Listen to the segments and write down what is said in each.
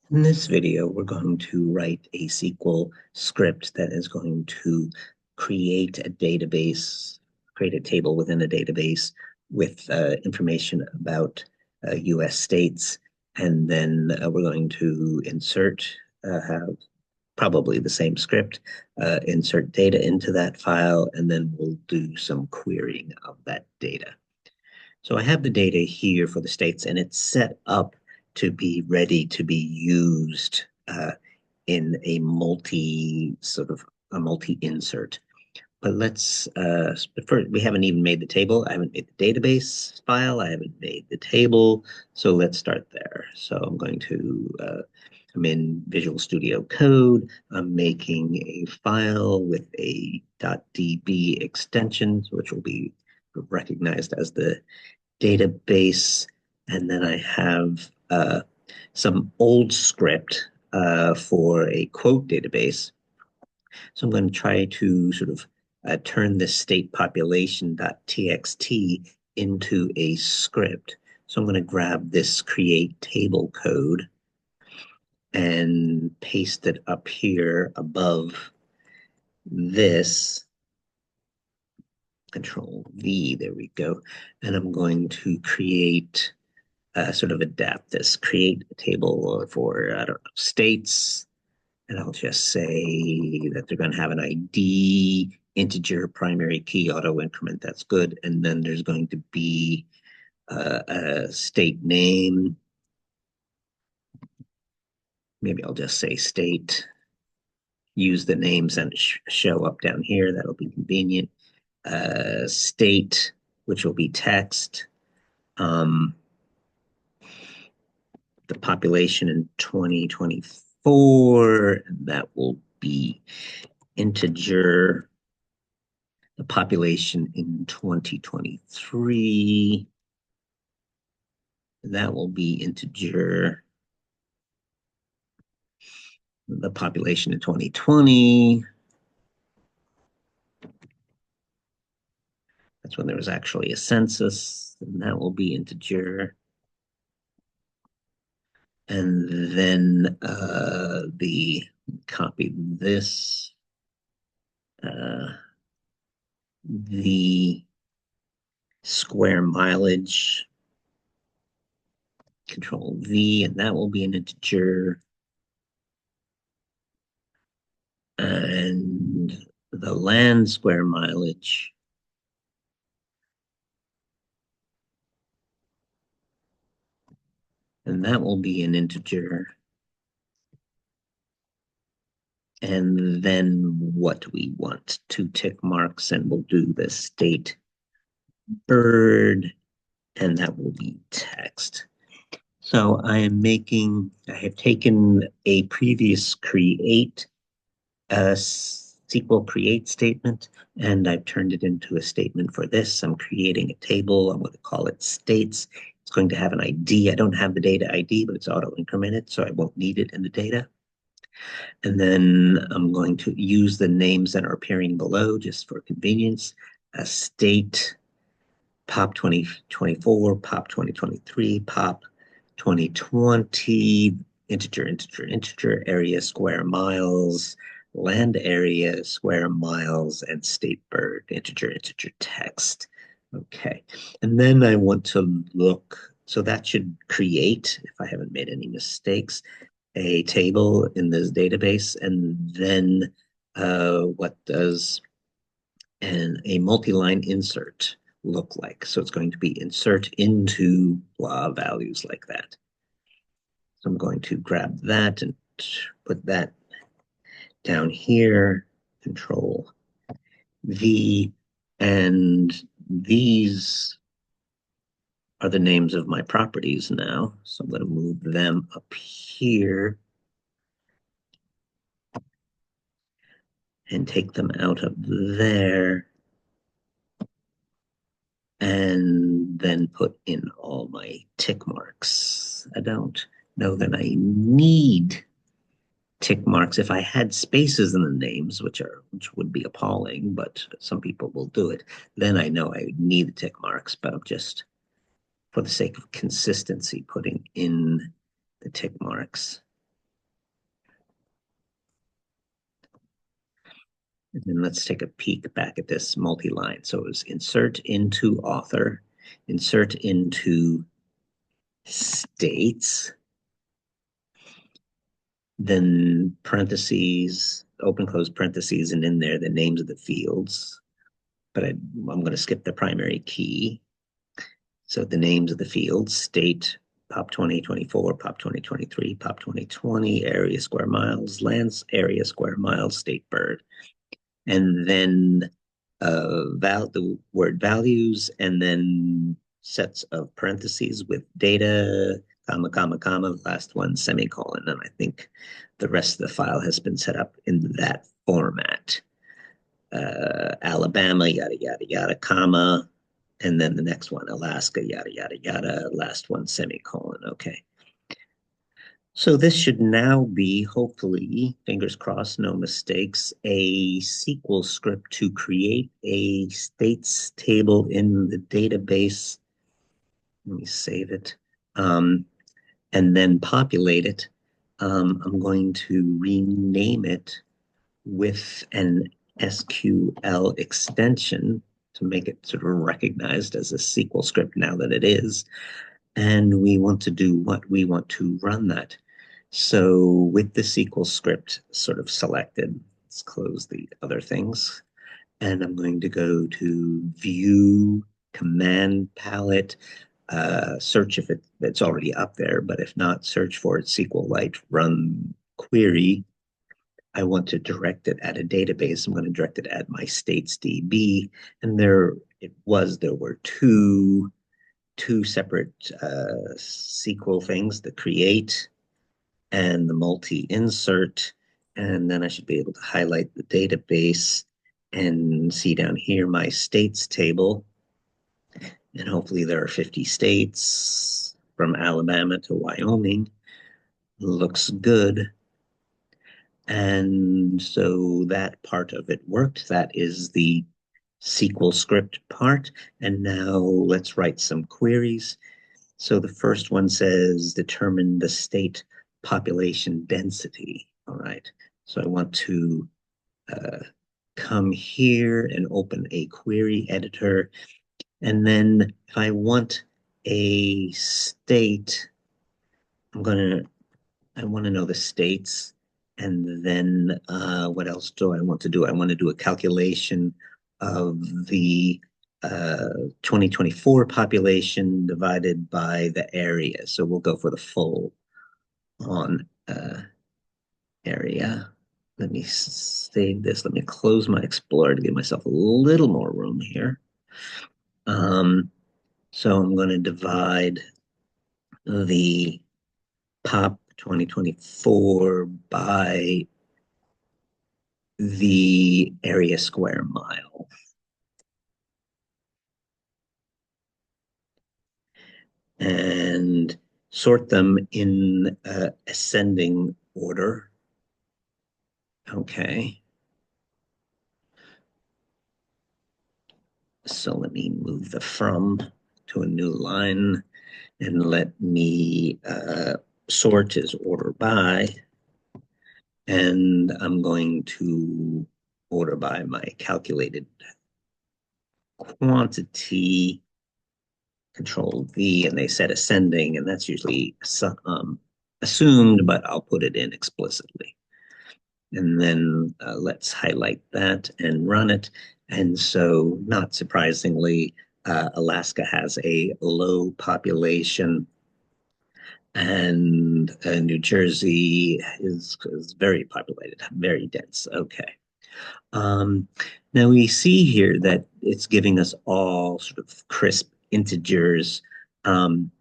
In this video, we're going to write a SQL script that is going to create a database, create a table within a database with information about US states. And then we're going to have probably the same script, insert data into that file, and then we'll do some querying of that data. So I have the data here for the states, and it's set up to be ready to be used in a multi insert. But but first, we haven't even made the table. I haven't made the database file. I haven't made the table. So let's start there. So I'm in Visual Studio Code. I'm making a file with a .db extension, which will be recognized as the database, and then I have some old script for a quote database. So I'm going to try to sort of turn this state population.txt into a script. So I'm going to grab this create table code and paste it up here above this. Control V, there we go. And I'm going to sort of adapt this, create a table for, I don't know, states, and I'll just say that they're going to have an ID, integer, primary key, auto increment. That's good. And then there's going to be a state name. Maybe I'll just say state, use the names and show up down here. That'll be convenient. State, which will be text. The population in 2024, and that will be integer. The population in 2023, that will be integer. The population in 2020, that's when there was actually a census, and that will be integer. And then copy this, the square mileage, control V, and that will be an integer. And the land square mileage, and that will be an integer. And then what we want, 2 tick marks, and we'll do the state bird, and that will be text. So I have taken a previous SQL create statement, and I've turned it into a statement for this. I'm creating a table. I'm going to call it states. It's going to have an ID. I don't have the data ID, but it's auto incremented, so I won't need it in the data. And then I'm going to use the names that are appearing below just for convenience. A state, pop 2024, pop 2023, pop 2020, integer, area, square miles, land area, square miles, and state bird, integer, text. Okay. And then I want to look, so that should create, if I haven't made any mistakes, a table in this database. And then what does a multi-line insert look like? So it's going to be insert into blah values like that. So I'm going to grab that and put that down here, control V, and these are the names of my properties now. So I'm going to move them up here and take them out of there, and then put in all my tick marks. I don't know that I need tick marks. If I had spaces in the names, which would be appalling, but some people will do it, then I know I would need the tick marks. But I'm just, for the sake of consistency, putting in the tick marks. And then let's take a peek back at this multi-line. So it was insert into author, insert into states, then parentheses, open close parentheses, and in there the names of the fields. But I'm going to skip the primary key. So the names of the fields: state, pop 2024, pop 2023, pop 2020, area square miles, lands area square miles, state bird. And then the word values, and then sets of parentheses with data, comma, comma, comma, last one, semicolon. And I think the rest of the file has been set up in that format. Alabama, yada, yada, yada, comma, and then the next one, Alaska, yada, yada, yada, last one, semicolon. Okay. So this should now be, hopefully, fingers crossed, no mistakes, a SQL script to create a states table in the database. Let me save it. And then populate it. I'm going to rename it with an SQL extension to make it sort of recognized as a SQL script now that it is. And we want to do what? We want to run that. So with the SQL script sort of selected, let's close the other things. And I'm going to go to View, Command Palette, search if it's already up there, but if not, search for it, SQLite, run query. I want to direct it at a database. I'm going to direct it at my states DB. And there were two separate SQL things, the create and the multi-insert. And then I should be able to highlight the database and see down here my states table. And hopefully there are 50 states from Alabama to Wyoming. Looks good. And so that part of it worked. That is the SQL script part. And now let's write some queries. So the first one says determine the state population density. All right. So I want to uh, come here and open a query editor. And then if I want a state, I want to know the states. And then what else do I want to do? I want to do a calculation of the 2024 population divided by the area. So we'll go for the full on area. Let me save this. Let me close my Explorer to give myself a little more room here. So I'm going to divide the pop 2024 by the area square mile. And sort them in ascending order. Okay. So let me move the from to a new line and let me sort as order by. And I'm going to order by my calculated quantity, Control V, and they said ascending, and that's usually assumed, but I'll put it in explicitly. And then let's highlight that and run it. And so, not surprisingly, Alaska has a low population, and New Jersey is very populated, very dense. Okay. Um, Now we see here that it's giving us all sort of crisp integers, um,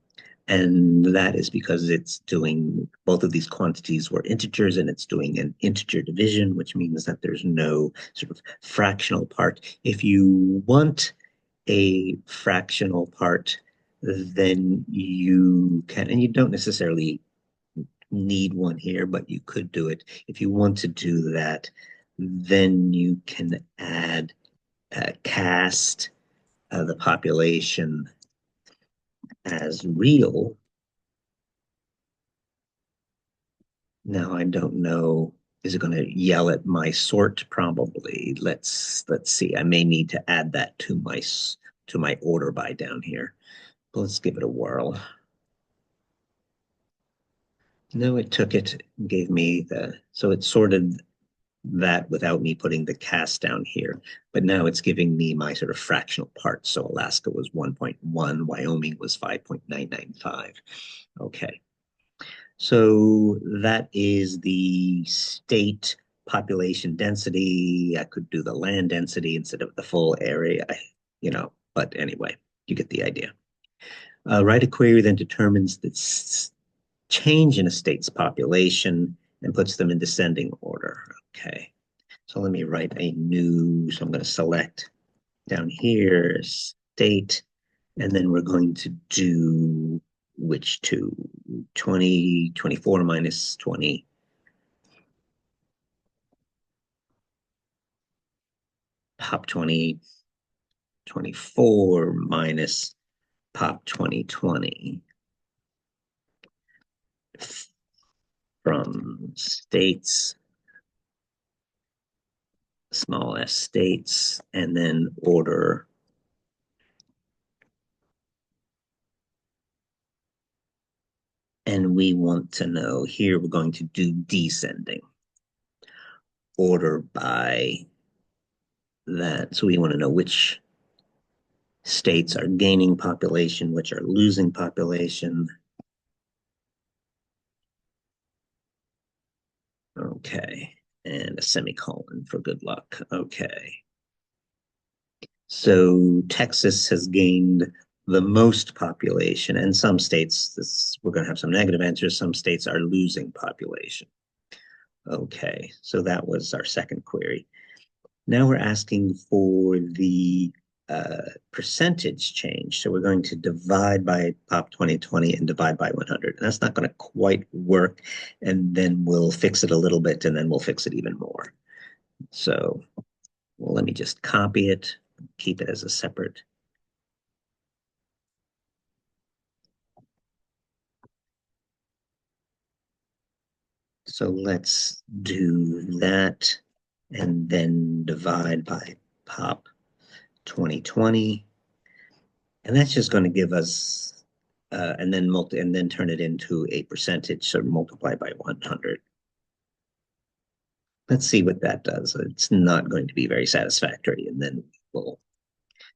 and that is because it's doing both of these quantities were integers, and it's doing an integer division, which means that there's no sort of fractional part. If you want a fractional part, then you can, and you don't necessarily need one here, but you could do it. If you want to do that, then you can add cast the population as real. Now I don't know Is it going to yell at my sort? Probably. Let's see. I may need to add that to my order by down here. Let's give it a whirl. No, it took it, gave me so it sorted that without me putting the cast down here. But now it's giving me my sort of fractional parts. So Alaska was 1.1, Wyoming was 5.995. Okay. So that is the state population density. I could do the land density instead of the full area, but anyway, you get the idea. Write a query then determines the change in a state's population and puts them in descending order. Okay. So let me write so I'm going to select down here, state, and then we're going to do which two? 20, 24 minus 20. Pop 2024 minus pop 2020 from states, small s states, and then order. And we want to know here, we're going to do descending order by that. So we want to know which states are gaining population, which are losing population. Okay. And a semicolon for good luck. Okay. So Texas has gained the most population, and some states, we're going to have some negative answers, some states are losing population. Okay, so that was our second query. Now we're asking for the percentage change. So we're going to divide by pop 2020 and divide by 100. And that's not going to quite work. And then we'll fix it a little bit, and then we'll fix it even more. So let me just copy it, keep it as a separate. So let's do that and then divide by pop 2020. And that's just going to give us, and then turn it into a percentage, so multiply by 100. Let's see what that does. It's not going to be very satisfactory, and then we'll.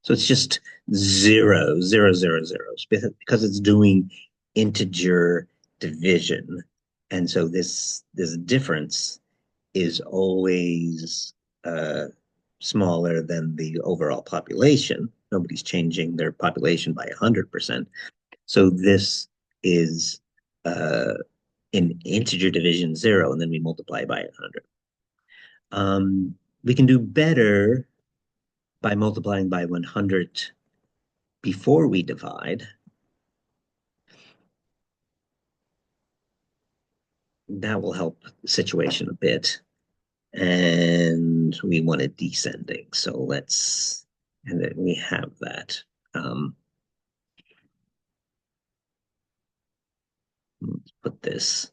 So it's just 0, 0, 0, 0, because it's doing integer division, and so this difference is always smaller than the overall population. Nobody's changing their population by 100%. So this is in integer division 0, and then we multiply by 100. We can do better by multiplying by 100 before we divide. That will help the situation a bit. And we want it descending. So and then we have that. Let's put this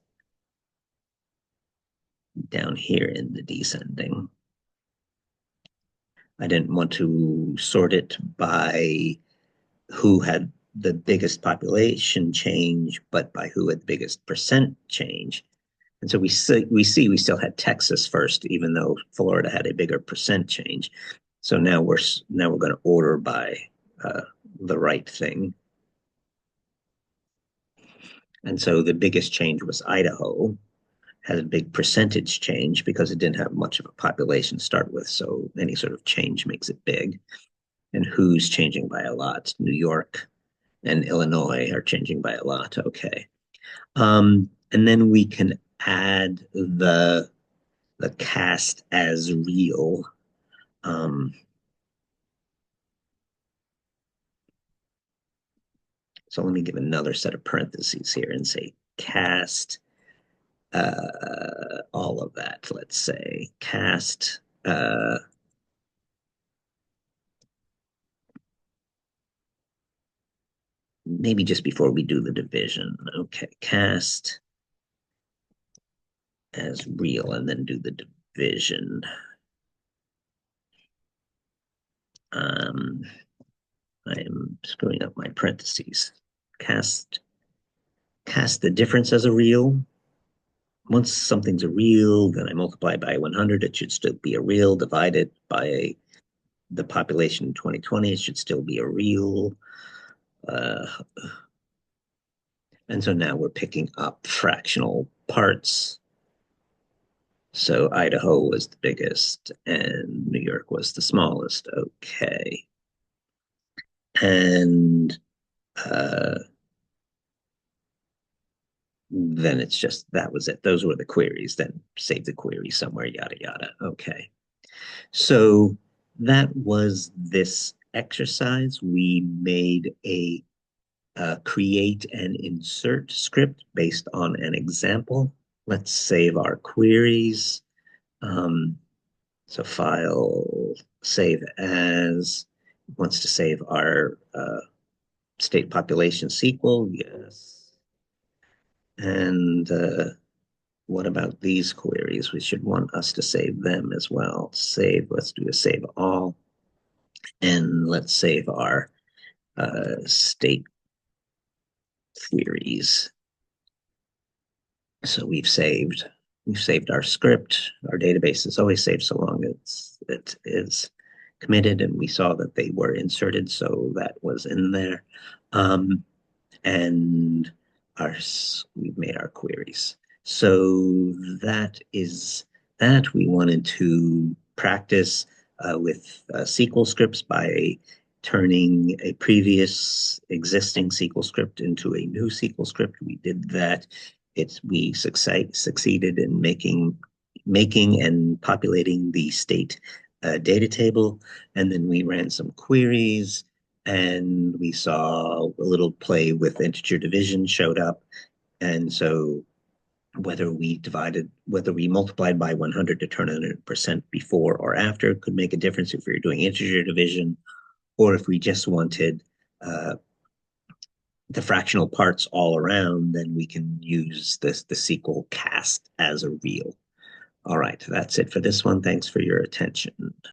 down here in the descending. I didn't want to sort it by who had the biggest population change, but by who had the biggest percent change. And so we still had Texas first, even though Florida had a bigger percent change. So now we're going to order by the right thing. And so the biggest change was Idaho, had a big percentage change because it didn't have much of a population to start with. So any sort of change makes it big. And who's changing by a lot? New York and Illinois are changing by a lot. Okay. And then we can add the cast as real. So let me give another set of parentheses here and say cast all of that. Let's say cast maybe just before we do the division. Okay, cast as real and then do the division. Um, I am screwing up my parentheses. Cast cast the difference as a real. Once something's a real, then I multiply by 100. It should still be a real. Divided by the population in 2020, it should still be a real. Uh, and so now we're picking up fractional parts. So Idaho was the biggest and New York was the smallest. Okay. And uh, then it's just that was it. Those were the queries. Then save the query somewhere, yada, yada. Okay. So that was this exercise. We made a create and insert script based on an example. Let's save our queries. Um, so file, save as, wants to save our state population SQL, yes. And what about these queries? We should want us to save them as well. Save, let's do a save all. And let's save our state queries. So we've saved our script. Our database is always saved so long as it is committed, and we saw that they were inserted, so that was in there. Um, and our we've made our queries. So that is that. We wanted to practice with SQL scripts by turning a previous existing SQL script into a new SQL script. We did that. We succeeded in making and populating the state data table, and then we ran some queries and we saw a little play with integer division showed up. And so whether we multiplied by 100 to turn 100% before or after could make a difference if we were doing integer division, or if we just wanted uh, the fractional parts all around, then we can use the SQL cast as a real. All right, that's it for this one. Thanks for your attention.